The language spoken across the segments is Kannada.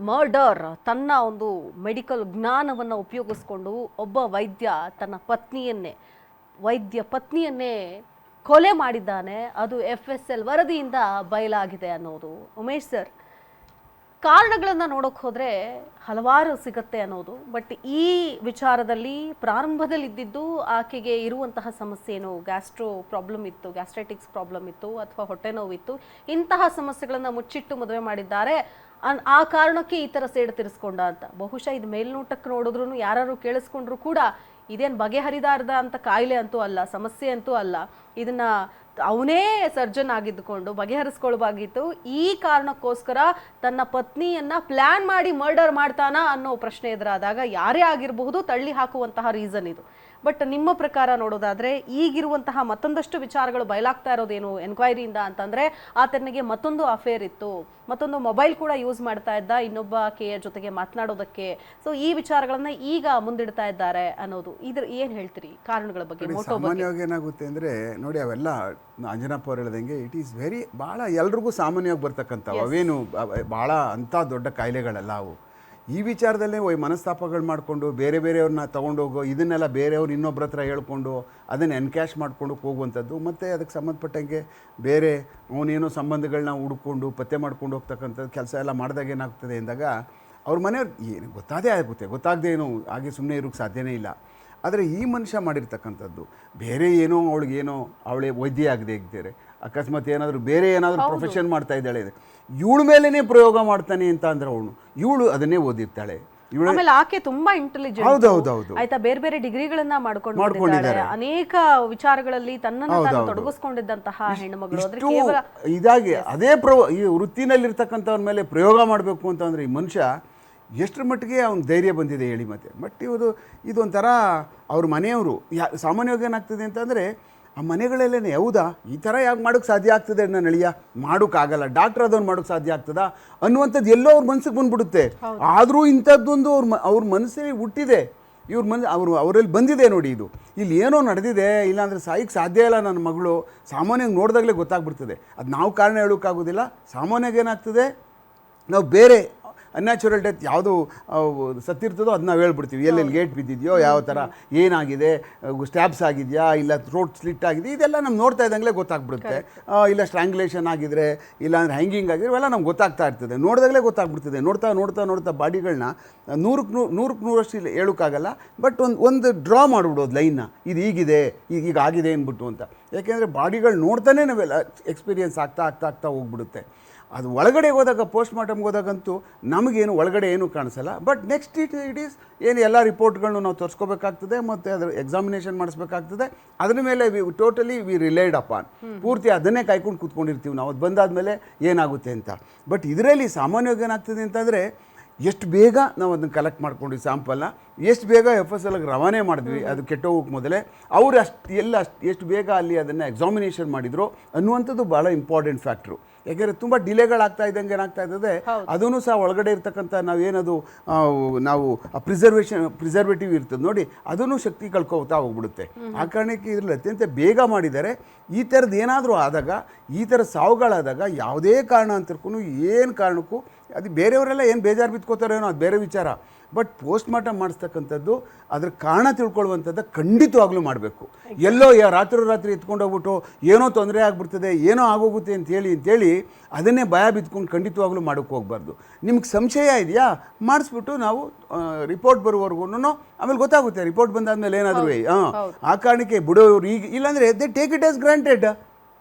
ಮರ್ಡರ್ ತನ್ನ ಒಂದು ಮೆಡಿಕಲ್ ಜ್ಞಾನವನ್ನು ಉಪಯೋಗಿಸ್ಕೊಂಡು ಒಬ್ಬ ವೈದ್ಯ ತನ್ನ ವೈದ್ಯ ಪತ್ನಿಯನ್ನೇ ಕೊಲೆ ಮಾಡಿದ್ದಾನೆ. ಅದು FSL ವರದಿಯಿಂದ ಬಯಲಾಗಿದೆ ಅನ್ನೋದು. ಉಮೇಶ್ ಸರ್, ಕಾರಣಗಳನ್ನು ನೋಡೋಕೆ ಹೋದರೆ ಹಲವಾರು ಸಿಗುತ್ತೆ ಅನ್ನೋದು. ಬಟ್ ಈ ವಿಚಾರದಲ್ಲಿ ಪ್ರಾರಂಭದಲ್ಲಿ ಇದ್ದಿದ್ದು ಆಕೆಗೆ ಇರುವಂತಹ ಸಮಸ್ಯೆ ಏನು, ಗ್ಯಾಸ್ಟ್ರೋ ಪ್ರಾಬ್ಲಮ್ ಇತ್ತು, ಗ್ಯಾಸ್ಟ್ರೈಟಿಕ್ಸ್ ಪ್ರಾಬ್ಲಮ್ ಇತ್ತು, ಅಥವಾ ಹೊಟ್ಟೆ ನೋವಿತ್ತು, ಇಂತಹ ಸಮಸ್ಯೆಗಳನ್ನು ಮುಚ್ಚಿಟ್ಟು ಮದುವೆ ಮಾಡಿದ್ದಾರೆ. ಆ ಕಾರಣಕ್ಕೆ ಈ ಥರ ಸೇಡು ತೀರಿಸ್ಕೊಂಡ ಅಂತ. ಬಹುಶಃ ಇದು ಮೇಲ್ನೋಟಕ್ಕೆ ನೋಡಿದ್ರು ಯಾರು ಕೇಳಿಸ್ಕೊಂಡ್ರು ಕೂಡ ಇದೇನು ಬಗೆಹರಿದಾರ್ದ ಅಂತ ಕಾಯಿಲೆ ಅಂತೂ ಅಲ್ಲ, ಸಮಸ್ಯೆ ಅಂತೂ ಅಲ್ಲ. ಇದನ್ನ ಅವನೇ ಸರ್ಜನ್ ಆಗಿದ್ದುಕೊಂಡು ಬಗೆಹರಿಸ್ಕೊಳ್ಬಾಗಿತ್ತು. ಈ ಕಾರಣಕ್ಕೋಸ್ಕರ ತನ್ನ ಪತ್ನಿಯನ್ನ ಪ್ಲಾನ್ ಮಾಡಿ ಮರ್ಡರ್ ಮಾಡ್ತಾನಾ ಅನ್ನೋ ಪ್ರಶ್ನೆ ಎದುರಾದಾಗ ಯಾರೇ ಆಗಿರಬಹುದು ತಳ್ಳಿ ಹಾಕುವಂತಹ ರೀಸನ್ ಇದು. ಬಟ್ ನಿಮ್ಮ ಪ್ರಕಾರ ನೋಡೋದಾದ್ರೆ ಈಗಿರುವಂತಹ ಮತ್ತೊಂದಷ್ಟು ವಿಚಾರಗಳು ಬಯಲಾಗ್ತಾ ಇರೋದೇನು ಎನ್ಕ್ವೈರಿಯಿಂದ ಅಂತಂದ್ರೆ, ಆತನಿಗೆ ಮತ್ತೊಂದು ಅಫೇರ್ ಇತ್ತು, ಮತ್ತೊಂದು ಮೊಬೈಲ್ ಕೂಡ ಯೂಸ್ ಮಾಡ್ತಾ ಇದ್ದ ಇನ್ನೊಬ್ಬ ಆಕೆಯ ಜೊತೆಗೆ ಮಾತನಾಡೋದಕ್ಕೆ. ಸೊ ಈ ವಿಚಾರಗಳನ್ನ ಈಗ ಮುಂದಿಡ್ತಾ ಇದ್ದಾರೆ ಅನ್ನೋದು. ಇದ್ರ ಏನ್ ಹೇಳ್ತೀರಿ ಕಾರಣಗಳ ಬಗ್ಗೆ? ಸಾಮಾನ್ಯವಾಗಿ ಏನಾಗುತ್ತೆ ಅಂದ್ರೆ ನೋಡಿ, ಅವೆಲ್ಲ ಅಂಜನಪ್ಪ ಅವ್ರು ಹೇಳ್ದಂಗೆ ಇಟ್ ಈಸ್ ವೆರಿ ಭಾಳ ಎಲ್ರಿಗೂ ಸಾಮಾನ್ಯವಾಗಿ ಬರ್ತಕ್ಕಂಥವು. ಅವೇನು ಭಾಳ ಅಂಥ ದೊಡ್ಡ ಕಾಯಿಲೆಗಳಲ್ಲ ಅವು. ಈ ವಿಚಾರದಲ್ಲೇ ಮನಸ್ತಾಪಗಳು ಮಾಡಿಕೊಂಡು ಬೇರೆಯವ್ರನ್ನ ತೊಗೊಂಡೋಗೋ, ಇದನ್ನೆಲ್ಲ ಬೇರೆಯವ್ರು ಇನ್ನೊಬ್ಬರ ಹತ್ರ ಹೇಳ್ಕೊಂಡು ಅದನ್ನು ಎನ್ಕ್ಯಾಶ್ ಮಾಡ್ಕೊಂಡು ಹೋಗುವಂಥದ್ದು. ಮತ್ತು ಅದಕ್ಕೆ ಸಂಬಂಧಪಟ್ಟಂಗೆ ಬೇರೆ ಅವನೇನೋ ಸಂಬಂಧಗಳನ್ನ ಹುಡ್ಕೊಂಡು ಪತ್ತೆ ಮಾಡ್ಕೊಂಡು ಹೋಗ್ತಕ್ಕಂಥದ್ದು ಕೆಲಸ ಎಲ್ಲ ಮಾಡಿದಾಗ ಏನಾಗ್ತದೆ ಅಂದಾಗ ಅವ್ರ ಮನೆಯವ್ರು ಏನು ಗೊತ್ತಾಗದೆ ಏನು ಹಾಗೆ ಸುಮ್ಮನೆ ಇರೋಕ್ಕೆ ಸಾಧ್ಯನೇ ಇಲ್ಲ. ಆದರೆ ಈ ಮನುಷ್ಯ ಮಾಡಿರ್ತಕ್ಕಂಥದ್ದು ಬೇರೆ ಏನೋ ಅವಳೇ ವೈದ್ಯ ಆಗದೆ ಇದ್ದಾರೆ, ಅಕಸ್ಮಾತ್ ಏನಾದರೂ ಬೇರೆ ಏನಾದರೂ ಪ್ರೊಫೆಷನ್ ಮಾಡ್ತಾ ಇದ್ದಾಳೆ, ಇವಳ ಮೇಲೇ ಪ್ರಯೋಗ ಮಾಡ್ತಾನೆ ಅಂತ ಅಂದ್ರೆ ಇವಳು ಅದನ್ನೇ ಓದಿರ್ತಾಳೆ. ಆಕೆ ತುಂಬಾ ಇಂಟೆಲಿಜೆಂಟ್. ಹೌದೌದು ಆಯ್ತಾ, ಬೇರೆ ಬೇರೆ ಡಿಗ್ರಿಗಳನ್ನ ಮಾಡ್ಕೊಂಡಿದ್ದಾರೆ, ಅನೇಕ ವಿಚಾರಗಳಲ್ಲಿ ತನ್ನನ್ನು ತೊಡಗಿಸ್ಕೊಂಡಿದ್ದಂತಹ ಹೆಣ್ಣುಮಗಳು. ಇದಾಗಿ ಅದೇ ಈ ವೃತ್ತಿನಲ್ಲಿರ್ತಕ್ಕಂಥವ್ರ ಮೇಲೆ ಪ್ರಯೋಗ ಮಾಡಬೇಕು ಅಂತಂದ್ರೆ ಈ ಮನುಷ್ಯ ಎಷ್ಟರ ಮಟ್ಟಿಗೆ ಅವ್ನ ಧೈರ್ಯ ಬಂದಿದೆ ಹೇಳಿ. ಮತ್ತೆ ಬಟ್ ಇದೊಂಥರ ಅವ್ರ ಮನೆಯವರು ಸಾಮಾನ್ಯವಾಗಿ ಏನಾಗ್ತದೆ ಅಂತಂದರೆ ಆ ಮನೆಗಳಲ್ಲೇ ಹೌದಾ ಈ ಥರ ಯಾಕೆ ಮಾಡೋಕ್ಕೆ ಸಾಧ್ಯ ಆಗ್ತದೆ, ನನ್ನ ಅಳಿಯ ಮಾಡೋಕ್ಕಾಗಲ್ಲ, ಡಾಕ್ಟ್ರ್ ಅದನ್ನು ಮಾಡೋಕ್ಕೆ ಸಾಧ್ಯ ಆಗ್ತದ ಅನ್ನುವಂಥದ್ದು ಎಲ್ಲೋ ಅವ್ರ ಮನಸ್ಸಿಗೆ ಬಂದ್ಬಿಡುತ್ತೆ. ಆದರೂ ಇಂಥದ್ದೊಂದು ಅವ್ರ ಮನಸ್ಸಲ್ಲಿ ಹುಟ್ಟಿದೆ, ಅವರಲ್ಲಿ ಬಂದಿದೆ ನೋಡಿ. ಇಲ್ಲಿ ಏನೋ ನಡೆದಿದೆ, ಇಲ್ಲಾಂದರೆ ಸಾಯಿಗೆ ಸಾಧ್ಯ ಇಲ್ಲ ನನ್ನ ಮಗಳು, ಸಾಮಾನ್ಯವಾಗಿ ನೋಡಿದಾಗಲೇ ಗೊತ್ತಾಗ್ಬಿಡ್ತದೆ. ಅದು ನಾವು ಕಾರಣ ಹೇಳೋಕ್ಕಾಗೋದಿಲ್ಲ. ಸಾಮಾನ್ಯವಾಗಿ ಏನಾಗ್ತದೆ, ನಾವು ಬೇರೆ ಅನ್ಯಾಚುರಲ್ ಡೆತ್ ಯಾವುದು ಸತ್ತಿರ್ತದೋ ಅದು ನಾವು ಹೇಳ್ಬಿಡ್ತೀವಿ. ಎಲ್ಲೆಲ್ಲಿ ಗೇಟ್ ಬಿದ್ದಿದೆಯೋ, ಯಾವ ಥರ ಏನಾಗಿದೆ, ಸ್ಟ್ಯಾಬ್ಸ್ ಆಗಿದೆಯಾ, ಇಲ್ಲ ಥ್ರೋಟ್ ಸ್ಲಿಟ್ ಆಗಿದೆ, ಇದೆಲ್ಲ ನಮ್ಗೆ ನೋಡ್ತಾ ಇದ್ದಂಗೆ ಗೊತ್ತಾಗ್ಬಿಡುತ್ತೆ. ಇಲ್ಲ ಸ್ಟ್ರ್ಯಾಂಗ್ಯುಲೇಷನ್ ಆಗಿದ್ರೆ, ಇಲ್ಲಾಂದರೆ ಹ್ಯಾಂಗಿಂಗ್ ಆಗಿದ್ರೆ ಇವೆಲ್ಲ ನಮ್ಗೆ ಗೊತ್ತಾಗ್ತಾ ಇರ್ತದೆ, ನೋಡಿದಾಗಲೇ ಗೊತ್ತಾಗ್ಬಿಡ್ತದೆ. ನೋಡ್ತಾ ಬಾಡಿಗಳನ್ನ ನೂರಕ್ಕೆ ನೂರಷ್ಟು ಹೇಳೋಕ್ಕಾಗಲ್ಲ. ಬಟ್ ಒಂದು ಡ್ರಾ ಮಾಡಿಬಿಡೋದು ಲೈನ್ನ, ಇದು ಹೀಗಿದೆ ಈಗ ಆಗಿದೆ ಅಂದ್ಬಿಟ್ಟು ಅಂತ. ಯಾಕೆಂದರೆ ಬಾಡಿಗಳು ನೋಡ್ತಾನೆ ನಾವೆಲ್ಲ ಎಕ್ಸ್ಪೀರಿಯನ್ಸ್ ಆಗ್ತಾ ಹೋಗ್ಬಿಡುತ್ತೆ. ಅದು ಒಳಗಡೆ ಹೋದಾಗ, ಪೋಸ್ಟ್ ಮಾರ್ಟಮ್ಗೆ ಹೋದಾಗಂತೂ ನಮಗೇನು ಒಳಗಡೆ ಏನೂ ಕಾಣಿಸಲ್ಲ. ಬಟ್ ನೆಕ್ಸ್ಟ್ ಇಟ್ ಈಸ್ ಏನು ಎಲ್ಲ ರಿಪೋರ್ಟ್ಗಳನ್ನು ನಾವು ತೋರಿಸ್ಕೋಬೇಕಾಗ್ತದೆ, ಮತ್ತು ಅದರ ಎಕ್ಸಾಮಿನೇಷನ್ ಮಾಡಿಸ್ಬೇಕಾಗ್ತದೆ. ಅದ್ರ ಮೇಲೆ ಟೋಟಲಿ ವಿ ರಿಲೈಡ್ ಅಪಾನ್, ಪೂರ್ತಿ ಅದನ್ನೇ ಕಾಯ್ಕೊಂಡು ಕೂತ್ಕೊಂಡಿರ್ತೀವಿ ನಾವು, ಅದು ಬಂದಾದಮೇಲೆ ಏನಾಗುತ್ತೆ ಅಂತ. ಬಟ್ ಇದರಲ್ಲಿ ಸಾಮಾನ್ಯವಾಗಿ ಏನಾಗ್ತದೆ ಅಂತಂದರೆ, ಎಷ್ಟು ಬೇಗ ನಾವು ಅದನ್ನು ಕಲೆಕ್ಟ್ ಮಾಡ್ಕೊಂಡ್ವಿ ಸ್ಯಾಂಪಲ್ನ, ಎಷ್ಟು ಬೇಗ FSLಗೆ ರವಾನೆ ಮಾಡಿದ್ವಿ ಅದು ಕೆಟ್ಟೋಗೋಕ್ಕೆ ಮೊದಲೇ, ಅವರು ಎಷ್ಟು ಬೇಗ ಅಲ್ಲಿ ಅದನ್ನು ಎಕ್ಸಾಮಿನೇಷನ್ ಮಾಡಿದ್ರು ಅನ್ನುವಂಥದ್ದು ಭಾಳ ಇಂಪಾರ್ಟೆಂಟ್ ಫ್ಯಾಕ್ಟ್ರು. ಯಾಕೆಂದರೆ ತುಂಬ ಡಿಲೇಗಳಾಗ್ತಾ ಇದ್ದಂಗೆ ಏನಾಗ್ತಾ ಇರ್ತದೆ, ಅದನ್ನು ಸಹ ಒಳಗಡೆ ಇರ್ತಕ್ಕಂಥ ನಾವು ಪ್ರಿಸರ್ವೇಟಿವ್ ಇರ್ತದೆ ನೋಡಿ, ಅದನ್ನು ಶಕ್ತಿ ಕಳ್ಕೋತಾ ಹೋಗ್ಬಿಡುತ್ತೆ. ಆ ಕಾರಣಕ್ಕೆ ಇದರಲ್ಲಿ ಅತ್ಯಂತ ಬೇಗ ಮಾಡಿದ್ದಾರೆ. ಈ ಥರದ್ದು ಏನಾದರೂ ಆದಾಗ, ಈ ಥರ ಸಾವುಗಳಾದಾಗ ಯಾವುದೇ ಕಾರಣ ಅಂತರ್ಕೂ ಏನು ಕಾರಣಕ್ಕೂ ಅದು ಬೇರೆಯವರೆಲ್ಲ ಏನು ಬೇಜಾರು ಬಿತ್ಕೋತಾರೇನೋ ಅದು ಬೇರೆ ವಿಚಾರ. ಬಟ್ ಪೋಸ್ಟ್ ಮಾರ್ಟಮ್ ಮಾಡಿಸ್ತಕ್ಕಂಥದ್ದು ಅದ್ರ ಕಾರಣ ತಿಳ್ಕೊಳ್ಳುವಂಥದ್ದು ಖಂಡಿತವಾಗ್ಲೂ ಮಾಡಬೇಕು. ಎಲ್ಲೋ ರಾತ್ರಿ ಎತ್ಕೊಂಡೋಗ್ಬಿಟ್ಟು ಏನೋ ತೊಂದರೆ ಆಗಿಬಿಡ್ತದೆ, ಏನೋ ಆಗೋಗುತ್ತೆ ಅಂತೇಳಿ ಅದನ್ನೇ ಭಯ ಬಿತ್ಕೊಂಡು ಖಂಡಿತವಾಗ್ಲೂ ಮಾಡೋಕ್ಕೆ ಹೋಗ್ಬಾರ್ದು. ನಿಮ್ಗೆ ಸಂಶಯ ಇದೆಯಾ, ಮಾಡಿಸ್ಬಿಟ್ಟು ನಾವು ರಿಪೋರ್ಟ್ ಬರುವವರೆಗೂ ಆಮೇಲೆ ಗೊತ್ತಾಗುತ್ತೆ. ರಿಪೋರ್ಟ್ ಬಂದಾದ್ಮೇಲೆ ಏನಾದರೂ ಆ ಕಾರಣಕ್ಕೆ ಬಿಡೋರು ಈಗ ಇಲ್ಲಾಂದರೆ they take it as granted.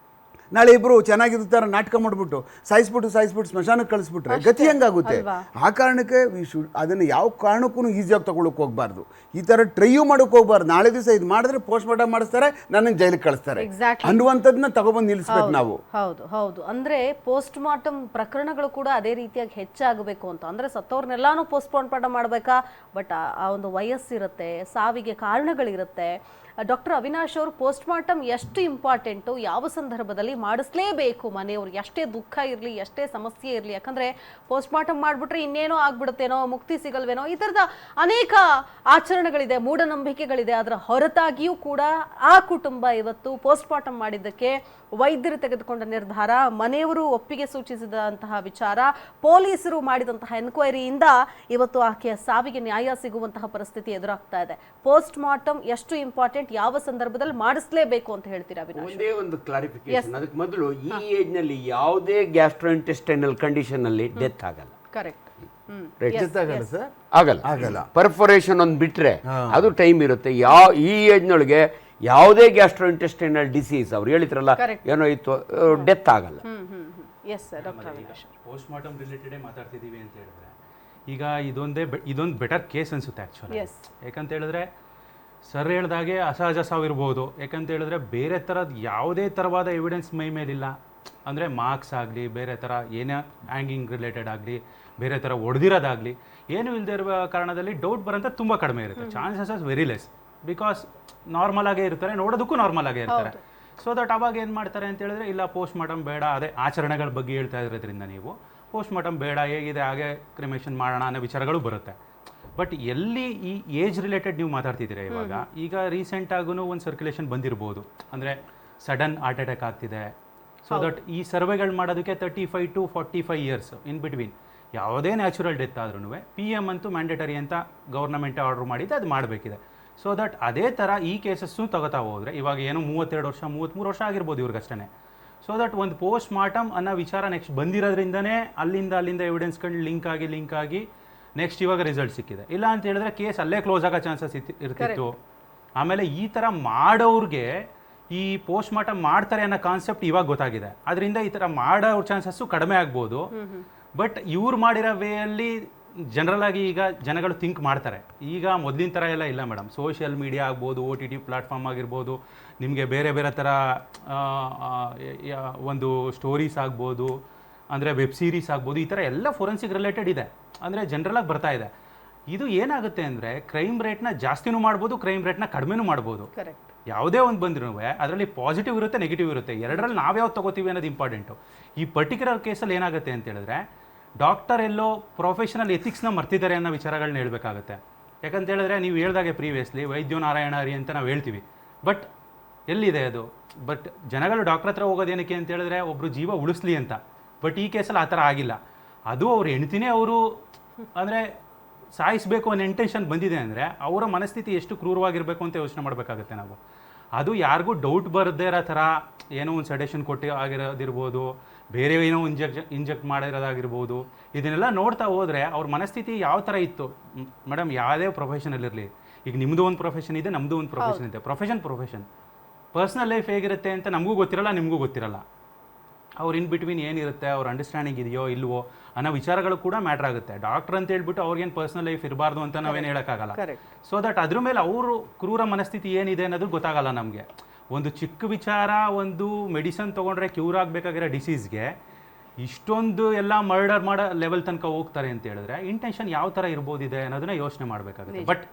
ನಾಳೆ ಇಬ್ಬರು ಚೆನ್ನಾಗಿರ್ತಾರೆ ನಾಟಕ ಮಾಡಿಬಿಟ್ಟು ಸಾಯಿಸ್ಬಿಟ್ಟು ಸ್ಮಶಾನಕ್ಕೆ ಕಳಿಸ್ಬಿಟ್ರೆ ಗತಿ ಹೆಂಗಾಗುತ್ತೆ? ಆ ಕಾರಣಕ್ಕೆ ಅದನ್ನು ಯಾವ ಕಾರಣಕ್ಕೂ ಈಸಿಯಾಗಿ ತೊಗೊಳಕ್ಕೆ ಹೋಗ್ಬಾರ್ದು. ಈ ಥರ ಟ್ರೈಯೂ ಮಾಡೋಕ್ಕೆ ಹೋಗ್ಬಾರ್ದು. ನಾಳೆ ದಿವಸ ಇದು ಮಾಡಿದ್ರೆ ಪೋಸ್ಟ್ ಮಾರ್ಟಮ್ ಮಾಡಿಸ್ತಾರೆ, ನನಗೆ ಜೈಲಿಗೆ ಕಳಿಸ್ತಾರೆ ಅನ್ನುವಂಥದ್ದನ್ನ ತಗೊಬಂದು ನಿಲ್ಲಿಸ್ಬೇಕು ನಾವು. ಹೌದು. ಅಂದರೆ ಪೋಸ್ಟ್ ಮಾರ್ಟಮ್ ಪ್ರಕರಣಗಳು ಕೂಡ ಅದೇ ರೀತಿಯಾಗಿ ಹೆಚ್ಚಾಗಬೇಕು ಅಂತ. ಅಂದರೆ ಸತ್ತವ್ರನ್ನೆಲ್ಲಾನು ಪೋಸ್ಟ್ ಮಾರ್ಟಮ್ ಮಾಡಬೇಕಾ? ಬಟ್ ಆ ಒಂದು ವಯಸ್ಸಿರುತ್ತೆ, ಸಾವಿಗೆ ಕಾರಣಗಳಿರುತ್ತೆ, ಡಾಕ್ಟರ್ ಅವಿನಾಶ್ ಅವರು ಪೋಸ್ಟ್ ಮಾರ್ಟಮ್ ಎಷ್ಟು ಇಂಪಾರ್ಟೆಂಟು, ಯಾವ ಸಂದರ್ಭದಲ್ಲಿ ಮಾಡಿಸ್ಲೇಬೇಕು ಮನೆಯವ್ರಿಗೆ, ಎಷ್ಟೇ ದುಃಖ ಇರಲಿ ಎಷ್ಟೇ ಸಮಸ್ಯೆ ಇರಲಿ. ಯಾಕಂದ್ರೆ ಪೋಸ್ಟ್ ಮಾರ್ಟಮ್ ಮಾಡಿಬಿಟ್ರೆ ಇನ್ನೇನೋ ಆಗ್ಬಿಡುತ್ತೇನೋ, ಮುಕ್ತಿ ಸಿಗಲ್ವೇನೋ, ಈ ಥರದ ಅನೇಕ ಆಚರಣೆಗಳಿದೆ, ಮೂಢನಂಬಿಕೆಗಳಿದೆ. ಅದರ ಹೊರತಾಗಿಯೂ ಕೂಡ ಆ ಕುಟುಂಬ ಇವತ್ತು ಪೋಸ್ಟ್ ಮಾರ್ಟಮ್ ಮಾಡಿದ್ದಕ್ಕೆ ವೈದ್ಯರು ತೆಗೆದುಕೊಂಡ ನಿರ್ಧಾರ, ಮನೆಯವರು ಒಪ್ಪಿಗೆ ಸೂಚಿಸಿದಂತಹ ವಿಚಾರ, ಪೊಲೀಸರು ಮಾಡಿದಂತಹ ಎನ್ಕ್ವೈರಿಯಿಂದ ಇವತ್ತು ಆಕೆಯ ಸಾವಿಗೆ ನ್ಯಾಯ ಸಿಗುವಂತಹ ಪರಿಸ್ಥಿತಿ ಎದುರಾಗ್ತಾ ಇದೆ. ಪೋಸ್ಟ್ ಮಾರ್ಟಮ್ ಎಷ್ಟು ಇಂಪಾರ್ಟೆಂಟ್, ಯಾವ ಸಂದರ್ಭದಲ್ಲಿ ಮಾಡಿಸ್ಲೇಬೇಕು ಅಂತ ಹೇಳ್ತೀರಾ ಅವಿನಾಶ್? ಒಂದೇ ಒಂದು ಕ್ಲಾರಿಫಿಕೇಶನ್, ಅದಕ್ಕೆ ಮೊದಲು ಈ ಏಜ್ ನಲ್ಲಿ ಯಾವುದೇ ಗ್ಯಾಸ್ಟ್ರೋಇಂಟೆಸ್ಟೈನಲ್ ಕಂಡೀಷನ್ ಅಲ್ಲಿ ಡೆತ್ ಆಗಲ್ಲ. ಕರೆಕ್ಟ್. ಆಗಲ್ಲ. ಪರ್ಫೊರೇಷನ್ ಒಂದು ಬಿಟ್ರೆ ಅದು ಟೈಮ್ ಇರುತ್ತೆ. ಈ ಏಜ್ನೊಳಗೆ ಯಾವುದೇ ಗ್ಯಾಸ್ಟ್ರೋಇಂಟೆಸ್ಟೈನಲ್ ಡಿಸೀಸ್ ಅವ್ರು ಹೇಳಿದ್ರಲ್ಲ ಏನೋ ಇತ್ತು, ಡೆತ್ ಆಗಲ್ಲ. ಪೋಸ್ಟ್ ಮಾರ್ಟಮ್ ರಿಲೇಟೆಡೇ ಮಾತಾಡ್ತಿದ್ದೀವಿ ಅಂತ ಹೇಳಿದ್ರೆ ಈಗ ಇದೊಂದು ಬೆಟರ್ ಕೇಸ್ ಅನ್ಸುತ್ತೆ ಆ್ಯಕ್ಚುಲಿ. ಯಾಕಂತ ಹೇಳಿದ್ರೆ ಸರ್ ಹೇಳ್ದಾಗೆ ಅಸಹಜ ಸಾವಿರ್ಬೋದು. ಯಾಕಂತ ಹೇಳಿದ್ರೆ ಬೇರೆ ಥರದ ಯಾವುದೇ ಥರವಾದ ಎವಿಡೆನ್ಸ್ ಮೈ ಮೇಲಿಲ್ಲ. ಅಂದರೆ ಮಾರ್ಕ್ಸ್ ಆಗಲಿ, ಬೇರೆ ಥರ ಏನೇ ಹ್ಯಾಂಗಿಂಗ್ ರಿಲೇಟೆಡ್ ಆಗಲಿ, ಬೇರೆ ಥರ ಹೊಡೆದಿರೋದಾಗಲಿ ಏನೂ ಇಲ್ಲದೆ ಇರುವ ಕಾರಣದಲ್ಲಿ ಡೌಟ್ ಬರೋಂಥ ತುಂಬ ಕಡಿಮೆ ಇರುತ್ತೆ. Chances as very less. Because normal ಆಗೇ ಇರ್ತಾರೆ, ನೋಡೋದಕ್ಕೂ ನಾರ್ಮಲ್ ಆಗೇ ಇರ್ತಾರೆ. ಸೊ ದಟ್ ಅವಾಗ ಏನು ಮಾಡ್ತಾರೆ ಅಂತ ಹೇಳಿದ್ರೆ, ಇಲ್ಲ ಪೋಸ್ಟ್ ಮಾರ್ಟಮ್ ಬೇಡ, ಅದೇ ಆಚರಣೆಗಳ ಬಗ್ಗೆ ಹೇಳ್ತಾ ಇರೋದ್ರಿಂದ ನೀವು ಪೋಸ್ಟ್ ಮಾರ್ಟಮ್ ಬೇಡ, ಹೇಗಿದೆ ಹಾಗೆ ಕ್ರಿಮೇಷನ್ ಮಾಡೋಣ ಅನ್ನೋ ವಿಚಾರಗಳು ಬರುತ್ತೆ. ಬಟ್ ಎಲ್ಲಿ ಈ ಏಜ್ ರಿಲೇಟೆಡ್ ನೀವು ಮಾತಾಡ್ತಿದ್ದೀರಾ ಈಗ ರೀಸೆಂಟಾಗೂ ಒಂದು ಸರ್ಕ್ಯುಲೇಷನ್ ಬಂದಿರ್ಬೋದು, ಅಂದರೆ ಸಡನ್ ಹಾರ್ಟ್ ಅಟ್ಯಾಕ್ ಆಗ್ತಿದೆ. ಸೊ ದಟ್ ಈ ಸರ್ವೆಗಳು ಮಾಡೋದಕ್ಕೆ 35 to 45 ಇಯರ್ಸ್ ಇನ್ ಬಿಟ್ವೀನ್ ಯಾವುದೇ ನ್ಯಾಚುರಲ್ ಡೆತ್ ಆದ್ರೂ PM ಅಂತೂ ಮ್ಯಾಂಡೇಟರಿ ಅಂತ ಗೌರ್ನಮೆಂಟೇ ಆರ್ಡರ್ ಮಾಡಿದ್ದು, ಅದು ಮಾಡಬೇಕಿದೆ. ಸೊ ದಟ್ ಅದೇ ಥರ ಈ ಕೇಸಸ್ಸು ತಗೋತಾ ಹೋದರೆ ಇವಾಗ ಏನೋ 32 ವರ್ಷ 33 ವರ್ಷ ಆಗಿರ್ಬೋದು ಇವ್ರಿಗಷ್ಟೇ. ಸೊ ದಟ್ ಒಂದು ಪೋಸ್ಟ್ ಮಾರ್ಟಮ್ ಅನ್ನೋ ವಿಚಾರ ನೆಕ್ಸ್ಟ್ ಬಂದಿರೋದ್ರಿಂದನೇ ಅಲ್ಲಿಂದ ಎವಿಡೆನ್ಸ್ಗಳು ಲಿಂಕ್ ಆಗಿ ನೆಕ್ಸ್ಟ್ ಇವಾಗ ರಿಸಲ್ಟ್ ಸಿಕ್ಕಿದೆ. ಇಲ್ಲ ಅಂತ ಹೇಳಿದ್ರೆ ಕೇಸ್ ಅಲ್ಲೇ ಕ್ಲೋಸ್ ಆಗೋ ಚಾನ್ಸಸ್ ಇರ್ತಿತ್ತು. ಆಮೇಲೆ ಈ ಥರ ಮಾಡೋರಿಗೆ ಈ ಪೋಸ್ಟ್ ಮಾರ್ಟಮ್ ಮಾಡ್ತಾರೆ ಅನ್ನೋ ಕಾನ್ಸೆಪ್ಟ್ ಇವಾಗ ಗೊತ್ತಾಗಿದೆ. ಅದರಿಂದ ಈ ಥರ ಮಾಡೋ ಚಾನ್ಸಸ್ಸು ಕಡಿಮೆ ಆಗ್ಬೋದು. ಬಟ್ ಇವ್ರು ಮಾಡಿರೋ ವೇಯಲ್ಲಿ ಜನರಲ್ ಆಗಿ ಈಗ ಜನಗಳು ಥಿಂಕ್ ಮಾಡ್ತಾರೆ. ಈಗ ಮೊದಲಿನ ಥರ ಎಲ್ಲ ಇಲ್ಲ ಮೇಡಮ್. ಸೋಷಿಯಲ್ ಮೀಡಿಯಾ ಆಗ್ಬೋದು, OTT ಪ್ಲಾಟ್ಫಾರ್ಮ್ ಆಗಿರ್ಬೋದು, ನಿಮಗೆ ಬೇರೆ ಬೇರೆ ಥರ ಒಂದು ಸ್ಟೋರೀಸ್ ಆಗ್ಬೋದು, ಅಂದರೆ ವೆಬ್ ಸೀರೀಸ್ ಆಗ್ಬೋದು, ಈ ಥರ ಎಲ್ಲ ಫೋರೆನ್ಸಿಕ್ ರಿಲೇಟೆಡ್ ಇದೆ. ಅಂದರೆ ಜನರಲಾಗಿ ಬರ್ತಾ ಇದೆ. ಇದು ಏನಾಗುತ್ತೆ ಅಂದರೆ ಕ್ರೈಮ್ ರೇಟ್ನ ಜಾಸ್ತಿನೂ ಮಾಡ್ಬೋದು, ಕ್ರೈಮ್ ರೇಟ್ನ ಕಡಿಮೆನೂ ಮಾಡ್ಬೋದು. ಯಾವುದೇ ಒಂದು ಬಂದ್ರೂ ಅದರಲ್ಲಿ ಪಾಸಿಟಿವ್ ಇರುತ್ತೆ, ನೆಗೆಟಿವ್ ಇರುತ್ತೆ. ಎರಡರಲ್ಲಿ ನಾವ್ಯಾವ್ದು ತಗೋತೀವಿ ಅನ್ನೋದು ಇಂಪಾರ್ಟೆಂಟು. ಈ ಪರ್ಟಿಕ್ಯುಲರ್ ಕೇಸಲ್ಲಿ ಏನಾಗುತ್ತೆ ಅಂತ ಹೇಳಿದ್ರೆ, ಡಾಕ್ಟರ್ ಎಲ್ಲೋ ಪ್ರೊಫೆಷನಲ್ ಎಥಿಕ್ಸ್ನ ಮರ್ತಿದ್ದಾರೆ ಅನ್ನೋ ವಿಚಾರಗಳನ್ನ ಹೇಳಬೇಕಾಗುತ್ತೆ. ಯಾಕಂತ ಹೇಳಿದ್ರೆ ನೀವು ಹೇಳ್ದಾಗೆ ಪ್ರೀವಿಯಸ್ಲಿ ವೈದ್ಯೋ ನಾರಾಯಣ ಹರಿ ಅಂತ ನಾವು ಹೇಳ್ತೀವಿ. ಬಟ್ ಎಲ್ಲಿದೆ ಅದು? ಬಟ್ ಜನಗಳು ಡಾಕ್ಟರ್ ಹತ್ರ ಹೋಗೋದೇನಕ್ಕೆ ಅಂತ ಹೇಳಿದ್ರೆ ಒಬ್ಬರು ಜೀವ ಉಳಿಸ್ಲಿ ಅಂತ. ಬಟ್ ಈ ಕೇಸಲ್ಲಿ ಆ ಥರ ಆಗಿಲ್ಲ. ಅದು ಅವ್ರ ಹೆಂಡ್ತಿನೇ ಅವರು ಅಂದರೆ ಸಾಯಿಸಬೇಕು ಅನ್ನೋ ಇಂಟೆನ್ಷನ್ ಬಂದಿದೆ ಅಂದರೆ ಅವರ ಮನಸ್ಥಿತಿ ಎಷ್ಟು ಕ್ರೂರವಾಗಿರಬೇಕು ಅಂತ ಯೋಚನೆ ಮಾಡಬೇಕಾಗುತ್ತೆ ನಾವು. ಅದು ಯಾರಿಗೂ ಡೌಟ್ ಬರದೇ ಇರೋ ಥರ ಏನೋ ಒಂದು ಸಡೇಷನ್ ಕೊಟ್ಟು ಆಗಿರೋದಿರ್ಬೋದು, ಬೇರೆ ಏನೋ ಇಂಜೆಕ್ಟ್ ಮಾಡಿರೋದಾಗಿರ್ಬೋದು. ಇದನ್ನೆಲ್ಲ ನೋಡ್ತಾ ಹೋದರೆ ಅವ್ರ ಮನಸ್ಥಿತಿ ಯಾವ ಥರ ಇತ್ತು ಮೇಡಮ್. ಯಾವುದೇ ಪ್ರೊಫೆಷನಲ್ಲಿರಲಿ, ಈಗ ನಿಮ್ಮದು ಒಂದು ಪ್ರೊಫೆಷನ್ ಇದೆ, ನಮ್ಮದು ಒಂದು ಪ್ರೊಫೆಷನ್ ಇದೆ. ಪ್ರೊಫೆಷನ್ ಪರ್ಸ್ನಲ್ ಲೈಫ್ ಹೇಗಿರುತ್ತೆ ಅಂತ ನಮಗೂ ಗೊತ್ತಿರಲ್ಲ, ನಿಮಗೂ ಗೊತ್ತಿರಲ್ಲ. ಅವ್ರು ಇನ್ ಬಿಟ್ವೀನ್ ಏನಿರುತ್ತೆ, ಅವ್ರ ಅಂಡರ್ಸ್ಟ್ಯಾಂಡಿಂಗ್ ಇದೆಯೋ ಇಲ್ವೋ ಅನ್ನೋ ವಿಚಾರಗಳು ಕೂಡ ಮ್ಯಾಟ್ರ್ ಆಗುತ್ತೆ. ಡಾಕ್ಟರ್ ಅಂತ ಹೇಳ್ಬಿಟ್ಟು ಅವ್ರಿಗೇನು ಪರ್ಸ್ನಲ್ ಲೈಫ್ ಇರಬಾರ್ದು ಅಂತ ನಾವೇನು ಹೇಳೋಕ್ಕಾಗಲ್ಲ. ಸೊ ದಟ್ ಅದ್ರ ಮೇಲೆ ಅವರು ಕ್ರೂರ ಮನಸ್ಥಿತಿ ಏನಿದೆ ಅನ್ನೋದು ಗೊತ್ತಾಗಲ್ಲ ನಮಗೆ. ಒಂದು ಚಿಕ್ಕ ವಿಚಾರ, ಒಂದು ಮೆಡಿಸನ್ ತೊಗೊಂಡ್ರೆ ಕ್ಯೂರ್ ಆಗಬೇಕಾಗಿರೋ ಡಿಸೀಸ್ಗೆ ಇಷ್ಟೊಂದು ಎಲ್ಲ ಮರ್ಡರ್ ಮಾಡೋ ಲೆವೆಲ್ ತನಕ ಹೋಗ್ತಾರೆ ಅಂತ ಹೇಳಿದ್ರೆ ಇಂಟೆನ್ಷನ್ ಯಾವ ಥರ ಇರ್ಬೋದಿದೆ ಅನ್ನೋದನ್ನ ಯೋಚನೆ ಮಾಡಬೇಕಾಗುತ್ತೆ. ಬಟ್